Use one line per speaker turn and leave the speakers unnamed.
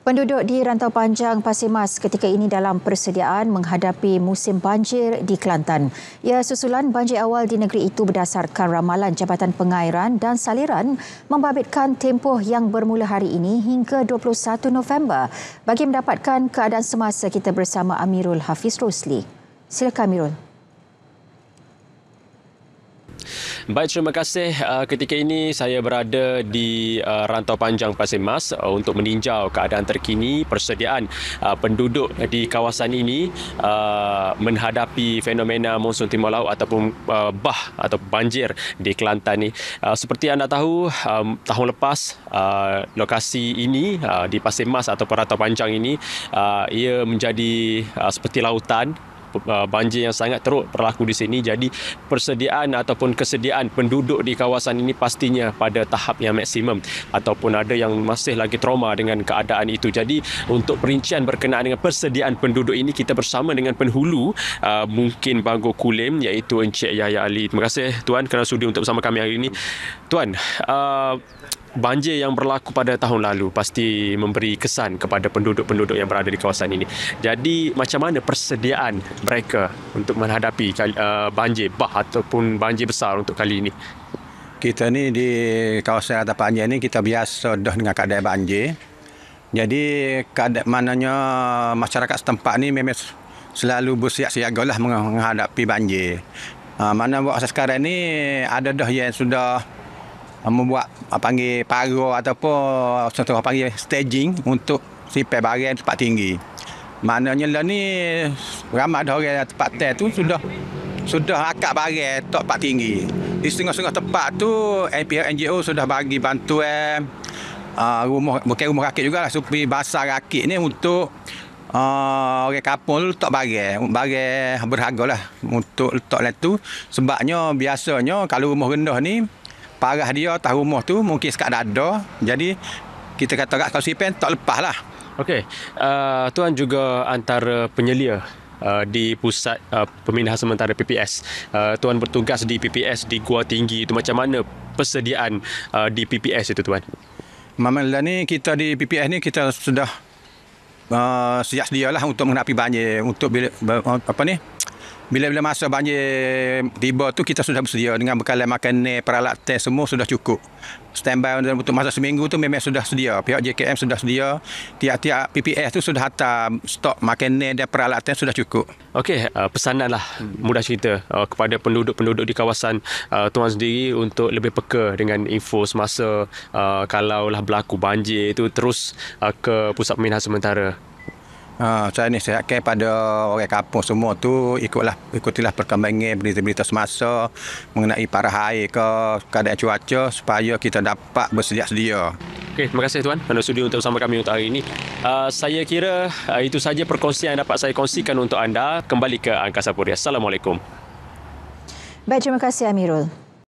Penduduk di Rantau Panjang Pasir Mas ketika ini dalam persediaan menghadapi musim banjir di Kelantan. Ia susulan banjir awal di negeri itu berdasarkan ramalan Jabatan Pengairan dan Saliran membabitkan tempoh yang bermula hari ini hingga 21 November. Bagi mendapatkan keadaan semasa, kita bersama Amirul Hafiz Rosli. Silakan Amirul.
Baik, terima kasih. Ketika ini saya berada di Rantau Panjang Pasir Mas untuk meninjau keadaan terkini persediaan penduduk di kawasan ini menghadapi fenomena monsun timur laut ataupun bah atau banjir di Kelantan ini. Seperti anda tahu, tahun lepas lokasi ini di Pasir Mas atau Rantau Panjang ini ia menjadi seperti lautan. Banjir yang sangat teruk berlaku di sini, jadi persediaan ataupun kesediaan penduduk di kawasan ini pastinya pada tahap yang maksimum ataupun ada yang masih lagi trauma dengan keadaan itu. Jadi untuk perincian berkenaan dengan persediaan penduduk ini, kita bersama dengan penghulu mungkin Bangor Kulim, iaitu Encik Yahya Ali. Terima kasih Tuan kerana sudi untuk bersama kami hari ini. Tuan, banjir yang berlaku pada tahun lalu pasti memberi kesan kepada penduduk-penduduk yang berada di kawasan ini. Jadi macam mana persediaan mereka untuk menghadapi banjir bah ataupun banjir besar untuk kali ini?
Kita ni di kawasan Rantau Panjang ni kita biasa dah dengan keadaan banjir. Jadi keadaan mananya masyarakat setempat ni memang selalu bersiap siagalah menghadapi banjir. Mana buat sekarang ni ada dah yang sudah membuat panggil paru ataupun contoh panggil staging untuk simpan barang tempat tinggi. Maknanya lah ni ramai dah orang tempat tu sudah akak barang tempat tinggi. Di setengah-setengah tempat tu pihak NGO sudah bagi bantuan rumah, bukan rumah rakit jugalah, supaya basah rakit ni untuk orang kampung letak barang berharga lah untuk letak lah tu. Sebabnya biasanya kalau rumah rendah ni parah dia atas rumah tu mungkin sekat dada. Jadi kita kata kalau sipen tak lepas lah.
Okey, Tuan juga antara penyelia di pusat pemindahan sementara PPS. Tuan bertugas di PPS di Gua Tinggi itu. Macam mana persediaan di PPS itu Tuan?
Masalah ni kita di PPS ni kita sudah siap sedialah untuk menghadapi banjir. Untuk bila masa banjir tiba tu kita sudah bersedia dengan bekalan makanan, peralatan semua sudah cukup. Standby untuk masa seminggu tu memang sudah sedia. Pihak JKM sudah sedia. Tiap-tiap PPS tu sudah hantar stok makanan dan peralatan sudah cukup.
Okey, pesananlah mudah cerita kepada penduduk-penduduk di kawasan Tuan sendiri untuk lebih peka dengan info semasa kalaulah berlaku banjir itu terus ke pusat pemindahan sementara.
Saya ni sihatkan pada orang kampung semua tu ikutilah perkembangan berita-berita semasa mengenai parah air ke keadaan cuaca supaya kita dapat bersedia-sedia.
Okey, terima kasih Tuan kerana sudi untuk bersama kami untuk hari ini. Saya kira itu sahaja perkongsian yang dapat saya kongsikan untuk anda. Kembali ke Angkasa Puri. Assalamualaikum.
Baik, terima kasih Amirul.